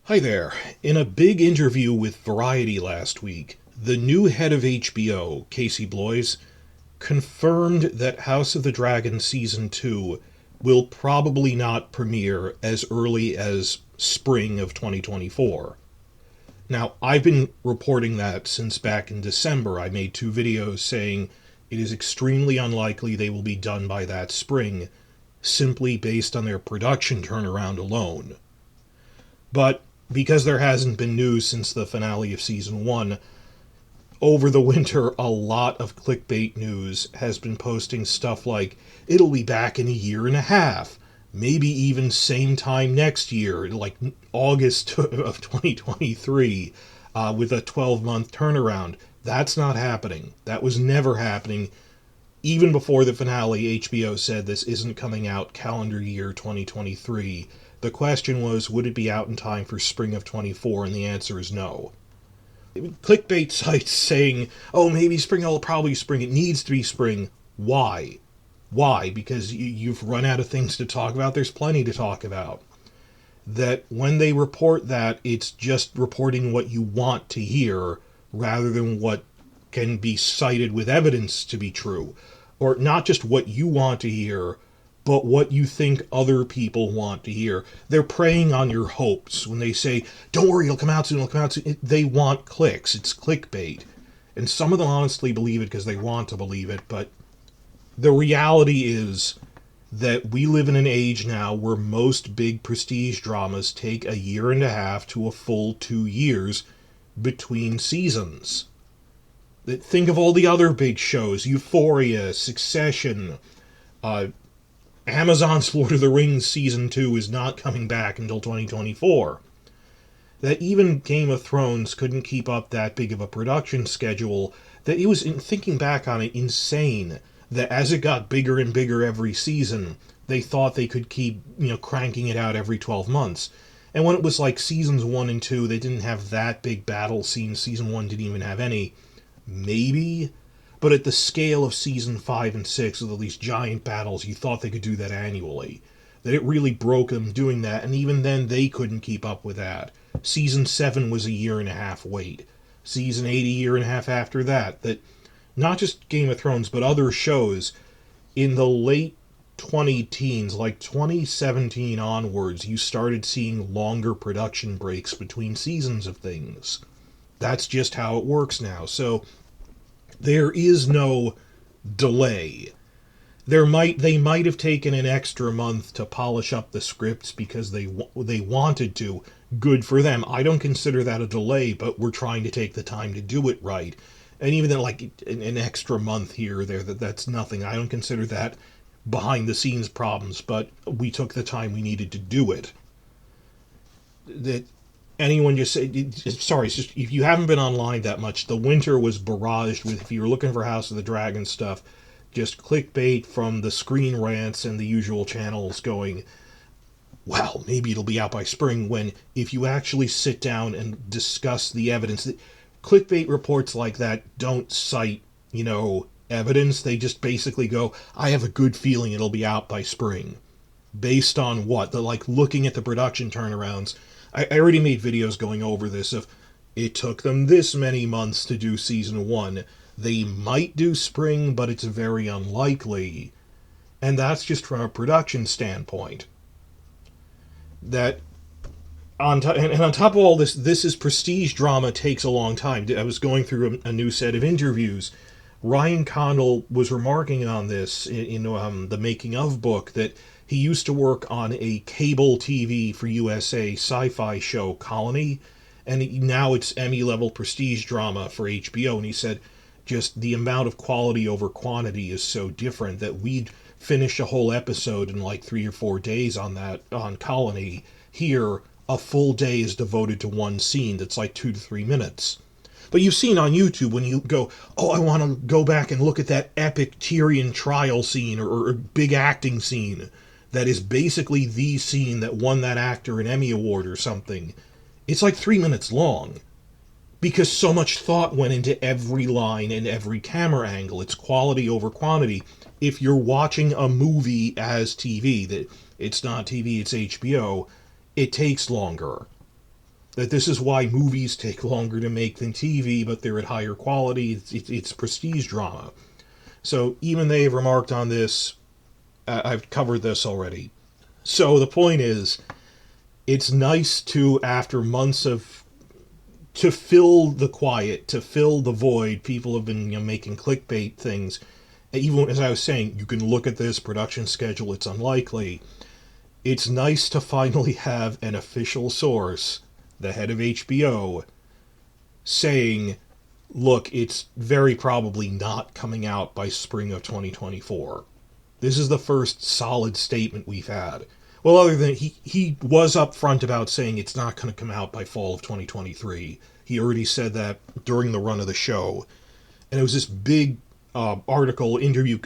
Hi there. In a big interview with Variety last week, the new head of HBO, Casey Bloys, confirmed that House of the Dragon Season 2 will probably not premiere as early as spring of 2024. Now, I've been reporting that since back in December. I made two videos saying it is extremely unlikely they will be done by that spring, simply based on their production turnaround alone. But because there hasn't been news since the finale of Season 1, over the winter a lot of clickbait news has been posting stuff like, it'll be back in a year and a half, maybe even same time next year, like August of 2023, with a 12-month turnaround. That's not happening. That was never happening. Even before the finale, HBO said this isn't coming out calendar year 2023. The question was, would it be out in time for spring of 24? And the answer is no. Clickbait sites saying, oh, maybe spring, oh, probably spring, it needs to be spring. Why? Why? Because you've run out of things to talk about? There's plenty to talk about. That when they report that, it's just reporting what you want to hear rather than what can be cited with evidence to be true. Or not just what you want to hear, but what you think other people want to hear. They're preying on your hopes when they say, don't worry, it'll come out soon, it'll come out soon. They want clicks. It's clickbait. And some of them honestly believe it because they want to believe it, but the reality is that we live in an age now where most big prestige dramas take a year and a half to a full 2 years between seasons. Think of all the other big shows, Euphoria, Succession, Amazon's Lord of the Rings Season 2 is not coming back until 2024. That even Game of Thrones couldn't keep up that big of a production schedule, that it was, in thinking back on it, insane that as it got bigger and bigger every season, they thought they could keep, cranking it out every 12 months. And when it was like seasons 1 and 2, they didn't have that big battle scene. Season 1 didn't even have any. Maybe. But at the scale of Season 5 and 6, with all these giant battles, you thought they could do that annually. That it really broke them doing that, and even then they couldn't keep up with that. Season 7 was a year and a half wait. Season 8 a year and a half after that. That not just Game of Thrones, but other shows, in the late 20-teens, like 2017 onwards, you started seeing longer production breaks between seasons of things. That's just how it works now. So there is no delay. They might have taken an extra month to polish up the scripts because they wanted to. Good for them. I don't consider that a delay, but we're trying to take the time to do it right. And even then, like an extra month here or there, that's nothing. I don't consider that behind the scenes problems, but we took the time we needed to do it. That anyone just say, sorry, it's just, if you haven't been online that much, the winter was barraged with, if you were looking for House of the Dragon stuff, just clickbait from the Screen Rants and the usual channels going, well, maybe it'll be out by spring, when if you actually sit down and discuss the evidence, clickbait reports like that don't cite, evidence. They just basically go, I have a good feeling it'll be out by spring. Based on what? Looking at the production turnarounds. I already made videos going over this of, it took them this many months to do Season 1. They might do spring, but it's very unlikely. And that's just from a production standpoint. That on top of all this, this is prestige drama, takes a long time. I was going through a new set of interviews. Ryan Condal was remarking on this in the Making of book, that he used to work on a cable TV for USA sci-fi show, Colony, and now it's Emmy-level prestige drama for HBO, and he said just the amount of quality over quantity is so different that we'd finish a whole episode in like 3 or 4 days on Colony. Here, a full day is devoted to one scene that's like 2 to 3 minutes. But you've seen on YouTube when you go, oh, I want to go back and look at that epic Tyrion trial scene or big acting scene that is basically the scene that won that actor an Emmy Award or something. It's like 3 minutes long. Because so much thought went into every line and every camera angle. It's quality over quantity. If you're watching a movie as TV, that it's not TV, it's HBO, it takes longer. that this is why movies take longer to make than TV, but they're at higher quality. It's prestige drama. So even they've remarked on this. I've covered this already. So the point is, it's nice to, after months of, to fill the quiet, to fill the void. People have been, making clickbait things. Even as I was saying, you can look at this production schedule, it's unlikely. It's nice to finally have an official source, the head of HBO, saying, look, it's very probably not coming out by spring of 2024. This is the first solid statement we've had. Well, other than he was upfront about saying it's not going to come out by fall of 2023. He already said that during the run of the show. And it was this big article, interview,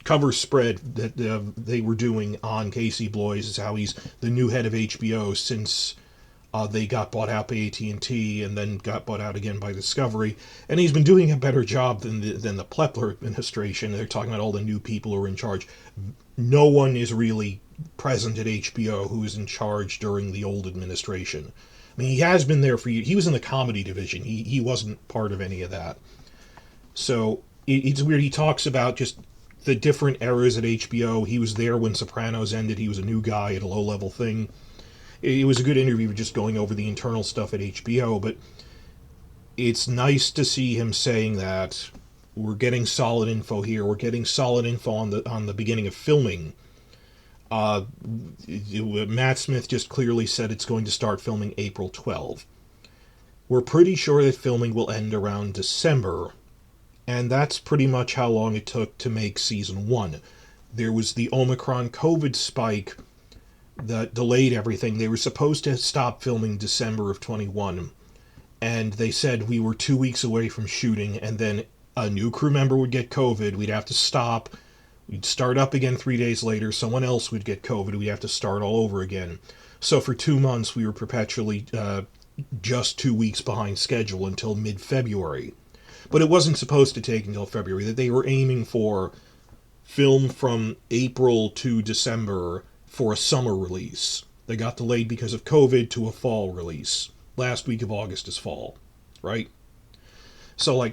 cover spread that they were doing on Casey Bloys, is how he's the new head of HBO since they got bought out by AT&T and then got bought out again by Discovery. And he's been doing a better job than the Plepler administration. They're talking about all the new people who are in charge. No one is really present at HBO who was in charge during the old administration. I mean, he has been there for years. He was in the comedy division. He wasn't part of any of that. So it's weird. He talks about just the different eras at HBO. He was there when Sopranos ended. He was a new guy at a low-level thing. It was a good interview just going over the internal stuff at HBO, but it's nice to see him saying that we're getting solid info here. We're getting solid info on the beginning of filming. Matt Smith just clearly said it's going to start filming April 12. We're pretty sure that filming will end around December, and that's pretty much how long it took to make season 1. There was the Omicron COVID spike that delayed everything. They were supposed to stop filming December of 21, and they said we were 2 weeks away from shooting, and then a new crew member would get COVID, we'd have to stop, we'd start up again 3 days later, someone else would get COVID, we'd have to start all over again. So for 2 months we were perpetually just 2 weeks behind schedule until mid-February. But it wasn't supposed to take until February. That they were aiming for film from April to December for a summer release. They got delayed because of COVID to a fall release. Last week of August is fall, right? So,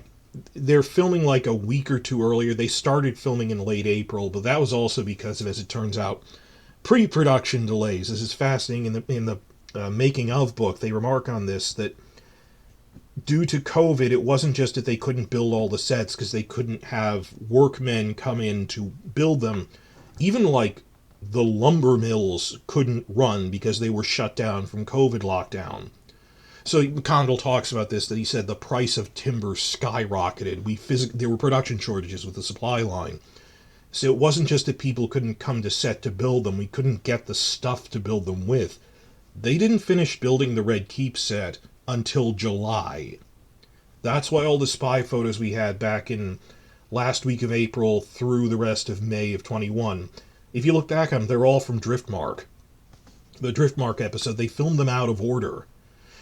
they're filming a week or two earlier. They started filming in late April, but that was also because of, as it turns out, pre-production delays. This is fascinating. In the making of book, they remark on this, that due to COVID, it wasn't just that they couldn't build all the sets because they couldn't have workmen come in to build them. Even the lumber mills couldn't run because they were shut down from COVID lockdown. So Condell talks about this, that he said the price of timber skyrocketed. There were production shortages with the supply line. So it wasn't just that people couldn't come to set to build them. We couldn't get the stuff to build them with. They didn't finish building the Red Keep set until July. That's why all the spy photos we had back in last week of April through the rest of May of 21, if you look back on them, they're all from Driftmark. The Driftmark episode, they filmed them out of order.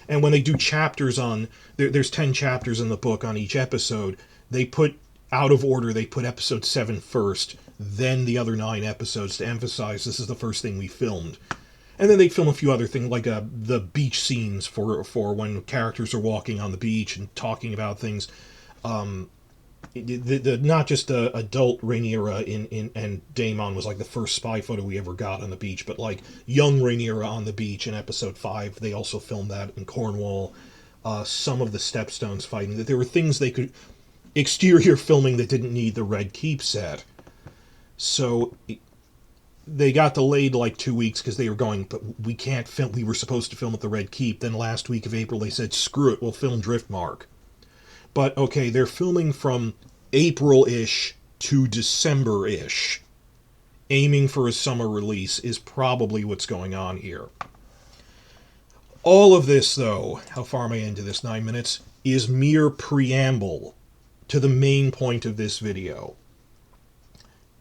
And when they do chapters on, there's 10 chapters in the book on each episode, they put out of order, they put episode 7 first, then the other 9 episodes to emphasize this is the first thing we filmed. And then they film a few other things, the beach scenes for when characters are walking on the beach and talking about things. Not just the adult Rhaenyra and Daemon was the first spy photo we ever got on the beach, but young Rhaenyra on the beach in episode 5, they also filmed that in Cornwall. Some of the Stepstones fighting, that there were things they could, exterior filming that didn't need the Red Keep set. So they got delayed 2 weeks because they were going, but we can't film, we were supposed to film at the Red Keep. Then last week of April they said, screw it, we'll film Driftmark. But, okay, they're filming from April-ish to December-ish. Aiming for a summer release is probably what's going on here. All of this, though, how far am I into this, 9 minutes, is mere preamble to the main point of this video.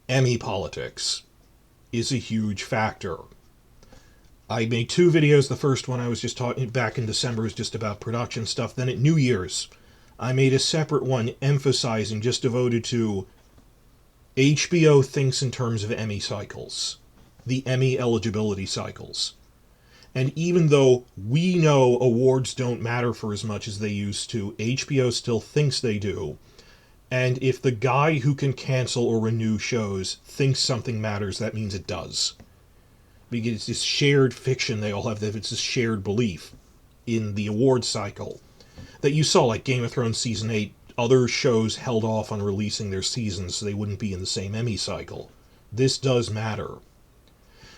Emmy politics is a huge factor. I made 2 videos. The first one I was just talking back in December was just about production stuff. Then at New Year's, I made a separate one emphasizing, just devoted to HBO thinks in terms of Emmy cycles, the Emmy eligibility cycles. And even though we know awards don't matter for as much as they used to, HBO still thinks they do. And if the guy who can cancel or renew shows thinks something matters, that means it does. Because it's this shared fiction they all have, that it's this shared belief in the award cycle. That you saw, like Game of Thrones Season 8, other shows held off on releasing their seasons so they wouldn't be in the same Emmy cycle. This does matter.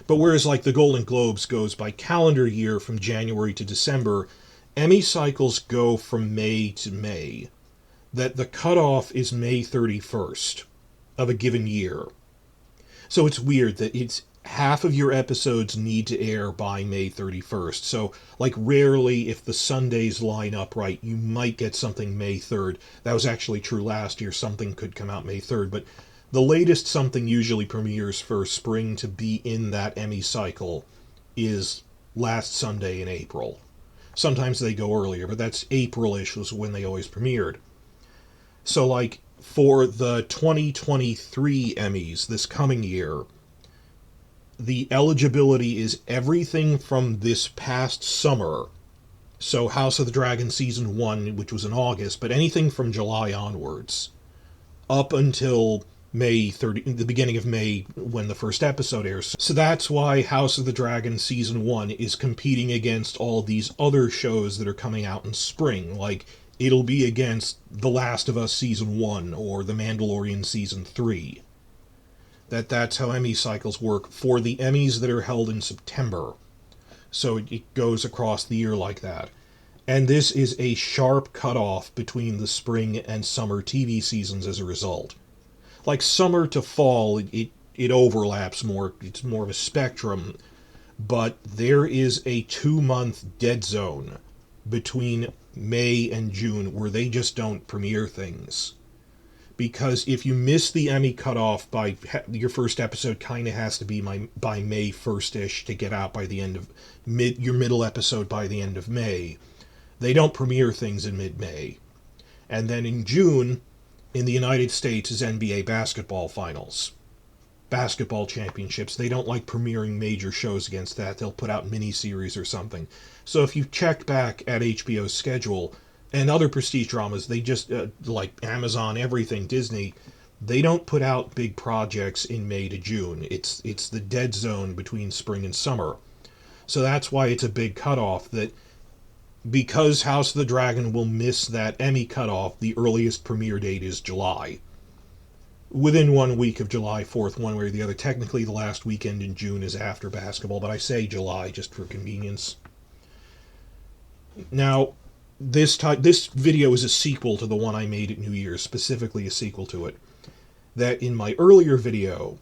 But whereas like the Golden Globes goes by calendar year from January to December, Emmy cycles go from May to May. That the cutoff is May 31st of a given year. So it's weird that it's half of your episodes need to air by May 31st. So, like, rarely, if the Sundays line up right, you might get something May 3rd. That was actually true last year. Something could come out May 3rd. But the latest something usually premieres for spring to be in that Emmy cycle is last Sunday in April. Sometimes they go earlier, but that's April-ish was when they always premiered. So, like, for the 2023 Emmys this coming year, the eligibility is everything from this past summer. So House of the Dragon Season 1, which was in August, but anything from July onwards, up until May 30, the beginning of May, when the first episode airs. So that's why House of the Dragon Season 1 is competing against all these other shows that are coming out in spring, like it'll be against The Last of Us Season 1 or The Mandalorian Season 3. That's how Emmy cycles work for the Emmys that are held in September. So it goes across the year like that. And this is a sharp cutoff between the spring and summer TV seasons as a result. Like summer to fall, it overlaps more. It's more of a spectrum. But there is a 2-month dead zone between May and June where they just don't premiere things. Because if you miss the Emmy cutoff by your first episode, kind of has to be by May 1st-ish to get out by the end of your middle episode by the end of May. They don't premiere things in mid-May. And then in June, in the United States, is NBA basketball finals. Basketball championships. They don't like premiering major shows against that. They'll put out miniseries or something. So if you check back at HBO's schedule, and other prestige dramas, they just, like Amazon, everything, Disney, they don't put out big projects in May to June. It's the dead zone between spring and summer. So that's why it's a big cutoff, that because House of the Dragon will miss that Emmy cutoff, the earliest premiere date is July. Within 1 week of July 4th, one way or the other. Technically, the last weekend in June is after basketball, but I say July just for convenience. Now, this video is a sequel to the one I made at New Year's, specifically a sequel to it. That in my earlier video,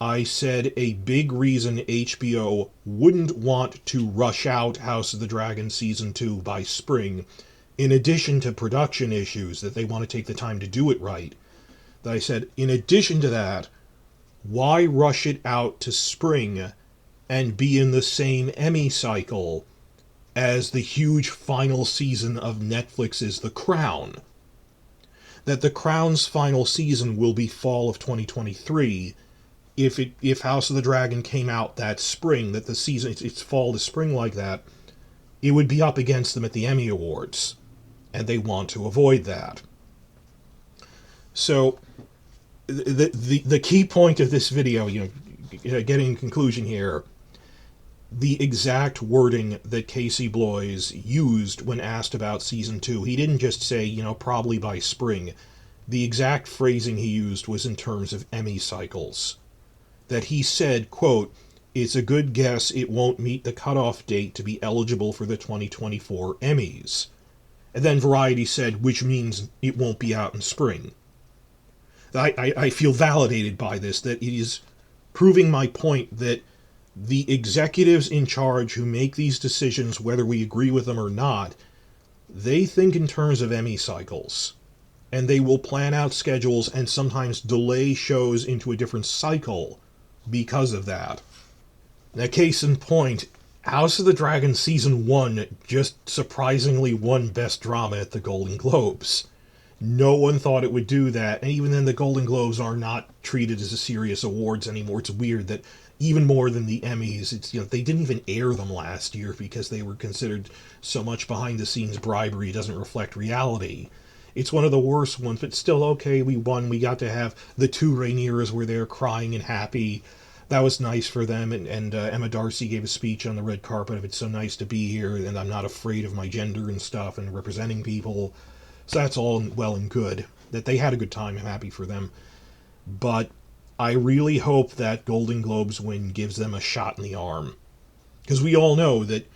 I said a big reason HBO wouldn't want to rush out House of the Dragon Season 2 by spring, in addition to production issues, that they want to take the time to do it right. That I said, in addition to that, why rush it out to spring and be in the same Emmy cycle as the huge final season of Netflix's The Crown? That The Crown's final season will be fall of 2023. If House of the Dragon came out that spring, that the season, it's fall to spring like that, it would be up against them at the Emmy Awards. And they want to avoid that. So, the key point of this video, getting a conclusion here, the exact wording that Casey Bloys used when asked about Season 2. He didn't just say, probably by spring. The exact phrasing he used was in terms of Emmy cycles. That he said, quote, "It's a good guess it won't meet the cutoff date to be eligible for the 2024 Emmys." And then Variety said, which means it won't be out in spring. I feel validated by this, that it is proving my point that the executives in charge who make these decisions, whether we agree with them or not, they think in terms of Emmy cycles. And they will plan out schedules and sometimes delay shows into a different cycle because of that. Now, case in point, House of the Dragon Season 1 just surprisingly won Best Drama at the Golden Globes. No one thought it would do that, and even then the Golden Globes are not treated as a serious awards anymore. It's weird that even more than the Emmys. It's, they didn't even air them last year because they were considered so much behind the scenes bribery doesn't reflect reality. It's one of the worst ones, but still, okay, we won. We got to have the two Rhaenyras were there crying and happy. That was nice for them, and Emma Darcy gave a speech on the red carpet of it's so nice to be here, and I'm not afraid of my gender and stuff, and representing people. So that's all well and good. That they had a good time, I'm happy for them. But I really hope that Golden Globes win gives them a shot in the arm. Because we all know that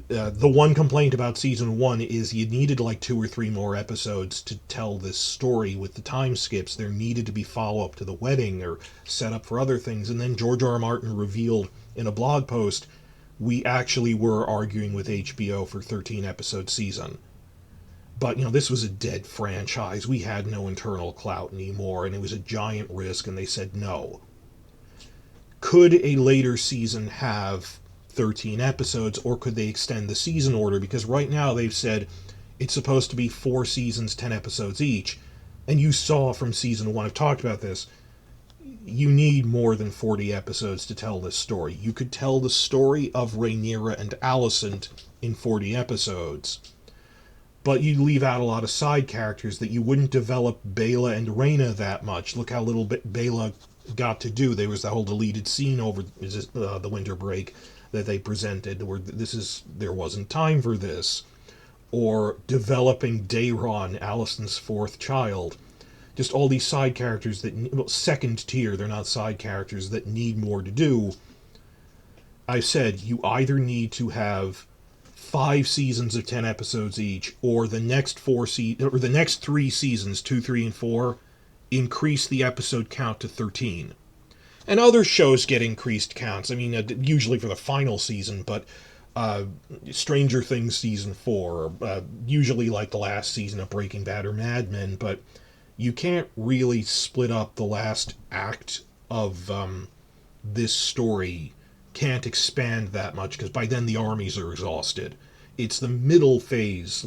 the one complaint about season one is you needed like 2 or 3 more episodes to tell this story with the time skips. There needed to be follow-up to the wedding or set up for other things. And then George R. R. Martin revealed in a blog post, we actually were arguing with HBO for 13-episode season. But, this was a dead franchise. We had no internal clout anymore, and it was a giant risk, and they said no. Could a later season have 13 episodes, or could they extend the season order? Because right now they've said it's supposed to be 4 seasons, 10 episodes each. And you saw from season 1, I've talked about this, you need more than 40 episodes to tell this story. You could tell the story of Rhaenyra and Alicent in 40 episodes. But you leave out a lot of side characters that you wouldn't develop Baela and Rhaena that much. Look how little Baela got to do. There was that whole deleted scene over the winter break that they presented where there wasn't time for this. Or developing Daeron, Alicent's 4th child. Just all these side characters that, second tier, they're not side characters, that need more to do. I said, you either need to have 5 seasons of 10 episodes each, or the next 3 seasons, 2, 3, and 4, increase the episode count to 13. And other shows get increased counts. I mean, usually for the final season, but Stranger Things season 4, usually like the last season of Breaking Bad or Mad Men, but you can't really split up the last act of this story. Can't expand that much, because by then the armies are exhausted. It's the middle phase,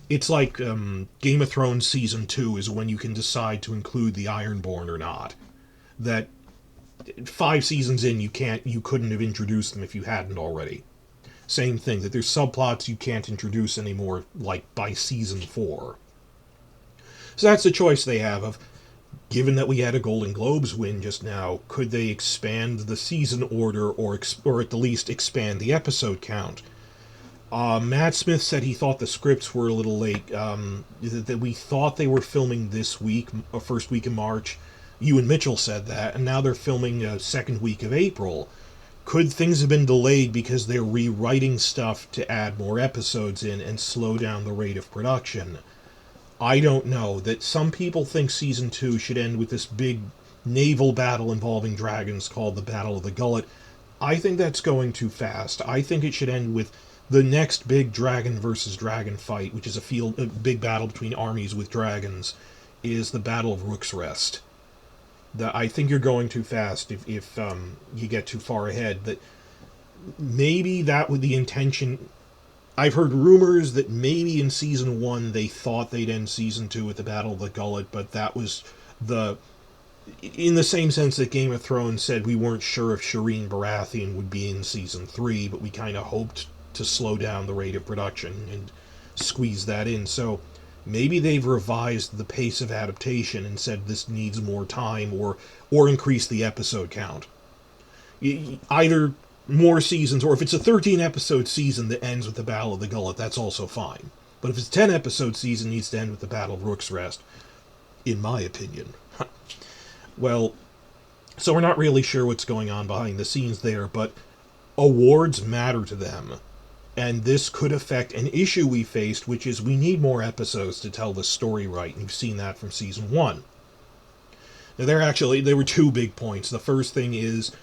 it's like Game of Thrones season 2 is when you can decide to include the Ironborn or not. That 5 seasons in, you couldn't have introduced them if you hadn't already. Same thing, that there's subplots you can't introduce anymore, like by season 4. So that's the choice they have of, given that we had a Golden Globes win just now, could they expand the season order or at the least expand the episode count? Matt Smith said he thought the scripts were a little late, that we thought they were filming this week, first week in March. Ewan Mitchell said that, and now they're filming second week of April. Could things have been delayed because they're rewriting stuff to add more episodes in and slow down the rate of production? I don't know. That some people think season 2 should end with this big naval battle involving dragons called the Battle of the Gullet. I think that's going too fast. I think it should end with the next big dragon versus dragon fight, which is a big battle between armies with dragons, is the Battle of Rook's Rest. I think you're going too fast if you get too far ahead. That maybe that was the intention. I've heard rumors that maybe in season 1 they thought they'd end season 2 with the Battle of the Gullet, but that was in the same sense that Game of Thrones said we weren't sure if Shireen Baratheon would be in season 3, but we kind of hoped to slow down the rate of production and squeeze that in. So maybe they've revised the pace of adaptation and said this needs more time, or increase the episode count. Either more seasons, or if it's a 13-episode season that ends with the Battle of the Gullet, that's also fine. But if it's a 10-episode season, it needs to end with the Battle of Rook's Rest, in my opinion. Well, so we're not really sure what's going on behind the scenes there, but awards matter to them. And this could affect an issue we faced, which is we need more episodes to tell the story right, and you've seen that from season 1. Now, there were 2 big points. The first thing is,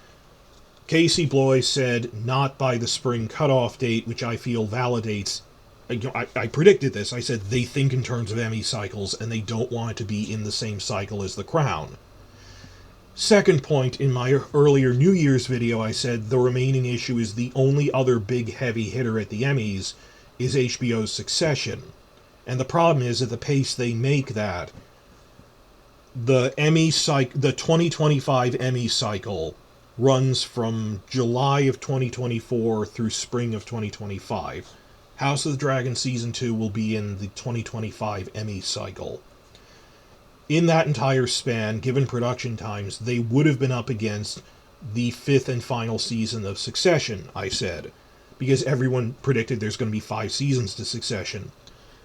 Casey Bloy said not by the spring cutoff date, which I feel validates. I predicted this. I said they think in terms of Emmy cycles, and they don't want it to be in the same cycle as The Crown. Second point, in my earlier New Year's video, I said the remaining issue is the only other big heavy hitter at the Emmys is HBO's Succession. And the problem is, at the pace they make that, the 2025 Emmy cycle runs from July of 2024 through spring of 2025. House of the Dragon Season 2 will be in the 2025 Emmy cycle. In that entire span, given production times, they would have been up against the fifth and final season of Succession, I said, because everyone predicted there's going to be 5 seasons to Succession.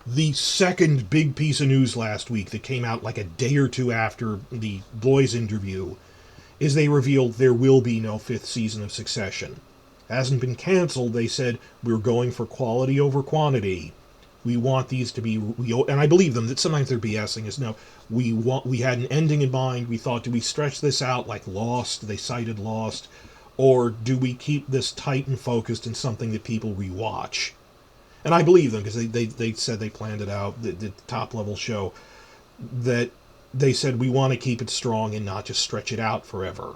The second big piece of news last week that came out like a day or two after the Bloys interview is they revealed there will be no 5th season of Succession. Hasn't been canceled. They said we're going for quality over quantity. We want these to be, and I believe them that sometimes they're BSing us. No, we had an ending in mind. We thought, do we stretch this out like Lost? They cited Lost, or do we keep this tight and focused in something that people rewatch? And I believe them because they said they planned it out. The top level show that they said we want to keep it strong and not just stretch it out forever.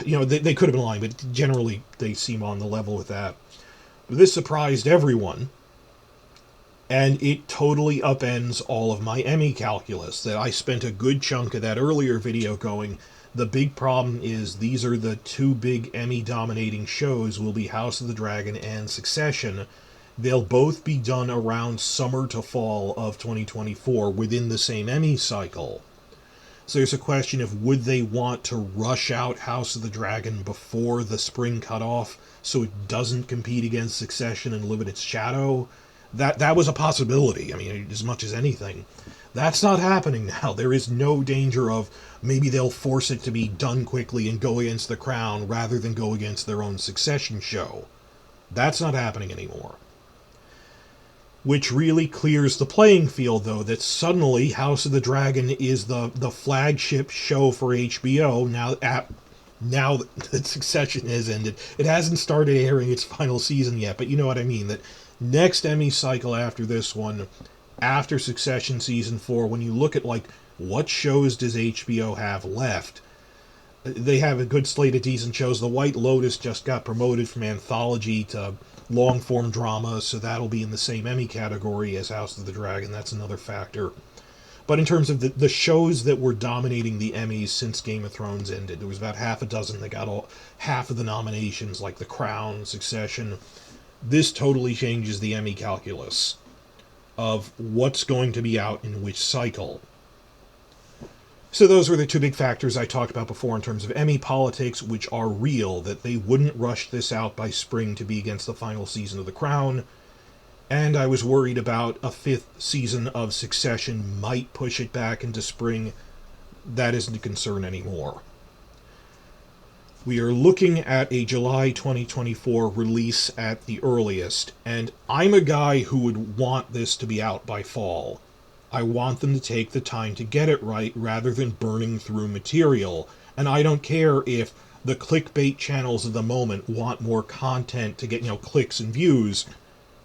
You know, they could have been lying, but generally they seem on the level with that. This surprised everyone, and it totally upends all of my Emmy calculus. That I spent a good chunk of that earlier video going, the big problem is these are the 2 big Emmy-dominating shows will be House of the Dragon and Succession. They'll both be done around summer to fall of 2024 within the same Emmy cycle. So there's a question of would they want to rush out House of the Dragon before the spring cutoff so it doesn't compete against Succession and live in its shadow? That was a possibility, I mean, as much as anything. That's not happening now. There is no danger of maybe they'll force it to be done quickly and go against The Crown rather than go against their own Succession show. That's not happening anymore. Which really clears the playing field, though, that suddenly House of the Dragon is the flagship show for HBO now that Succession has ended. It hasn't started airing its final season yet, but you know what I mean, that next Emmy cycle after this one, after Succession Season 4, when you look at, like, what shows does HBO have left, they have a good slate of decent shows. The White Lotus just got promoted from anthology to long-form drama, so that'll be in the same Emmy category as House of the Dragon. That's another factor. But in terms of the shows that were dominating the Emmys since Game of Thrones ended, there was about half a dozen that got half of the nominations, like The Crown, Succession. This totally changes the Emmy calculus of what's going to be out in which cycle. So those were the 2 big factors I talked about before in terms of Emmy politics, which are real, that they wouldn't rush this out by spring to be against the final season of The Crown. And I was worried about a 5th season of Succession might push it back into spring. That isn't a concern anymore. We are looking at a July 2024 release at the earliest, and I'm a guy who would want this to be out by fall. I want them to take the time to get it right rather than burning through material, and I don't care if the clickbait channels of the moment want more content to get, clicks and views.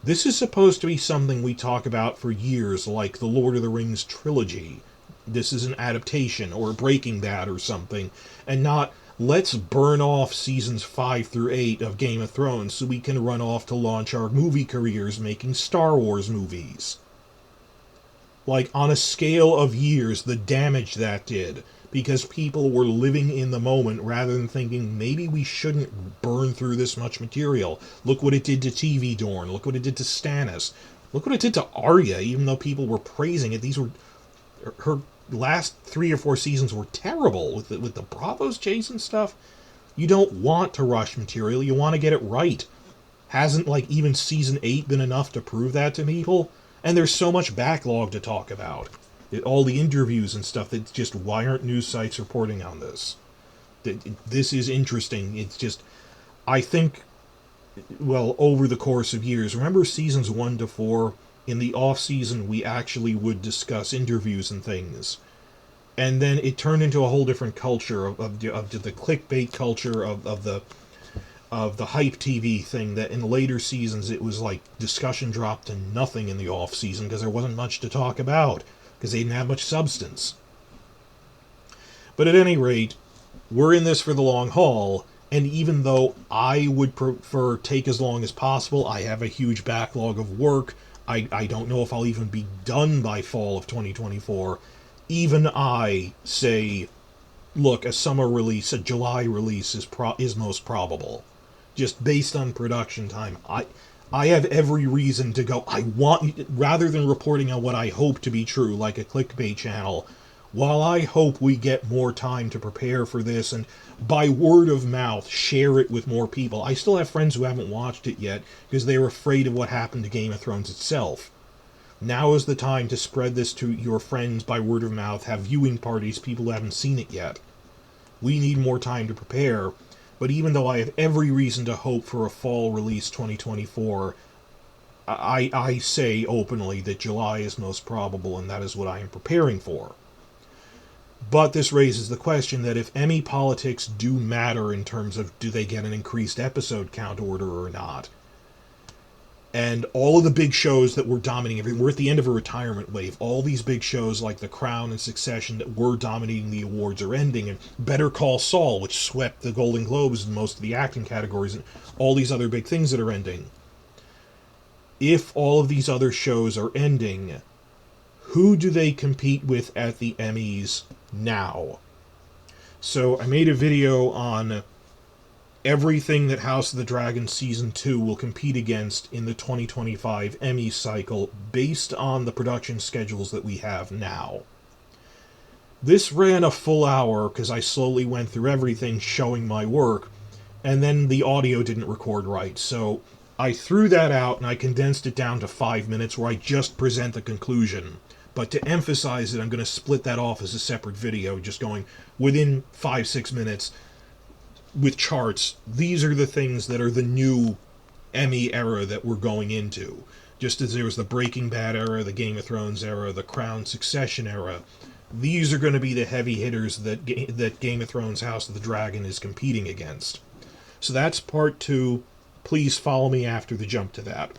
This is supposed to be something we talk about for years, like the Lord of the Rings trilogy. This is an adaptation, or Breaking Bad or something, and not, let's burn off seasons 5 through 8 of Game of Thrones so we can run off to launch our movie careers making Star Wars movies. Like, on a scale of years, the damage that did, because people were living in the moment rather than thinking, maybe we shouldn't burn through this much material. Look what it did to TV Dorn. Look what it did to Stannis. Look what it did to Arya, even though people were praising it. These were... her last 3 or 4 seasons were terrible with the Bravos chase and stuff. You don't want to rush material. You want to get it right. Hasn't, even Season 8 been enough to prove that to people? And there's so much backlog to talk about. All the interviews and stuff, that's just, why aren't news sites reporting on this? This is interesting. It's just, I think, over the course of years, remember seasons 1 to 4? In the off-season, we actually would discuss interviews and things. And then it turned into a whole different culture of the clickbait culture of the hype TV thing, that in later seasons it was like discussion dropped to nothing in the off-season because there wasn't much to talk about, because they didn't have much substance. But at any rate, we're in this for the long haul, and even though I would prefer take as long as possible, I have a huge backlog of work, I don't know if I'll even be done by fall of 2024, even I say look, a summer release, a July release is most probable, just based on production time. I have every reason to go. I want, rather than reporting on what I hope to be true, like a clickbait channel. While I hope we get more time to prepare for this and by word of mouth share it with more people. I still have friends who haven't watched it yet because they were afraid of what happened to Game of Thrones itself. Now is the time to spread this to your friends by word of mouth, have viewing parties, people who haven't seen it yet. We need more time to prepare, but even though I have every reason to hope for a fall release 2024, I say openly that July is most probable, and that is what I am preparing for. But this raises the question that if Emmy politics do matter in terms of do they get an increased episode count order or not, and all of the big shows that were dominating everything, we're at the end of a retirement wave. All these big shows like The Crown and Succession that were dominating the awards are ending, and Better Call Saul, which swept the Golden Globes in most of the acting categories, and all these other big things that are ending. If all of these other shows are ending, who do they compete with at the Emmys now? So I made a video on everything that House of the Dragon Season 2 will compete against in the 2025 Emmy cycle based on the production schedules that we have now. This ran a full hour because I slowly went through everything showing my work, and then the audio didn't record right, so I threw that out and I condensed it down to 5 minutes where I just present the conclusion. But to emphasize it, I'm going to split that off as a separate video, just going within 5-6 minutes with charts. These are the things that are the new Emmy era that we're going into. Just as there was the Breaking Bad era, the Game of Thrones era, the Crown Succession era. These are going to be the heavy hitters that Game of Thrones House of the Dragon is competing against. So that's part 2. Please follow me after the jump to that.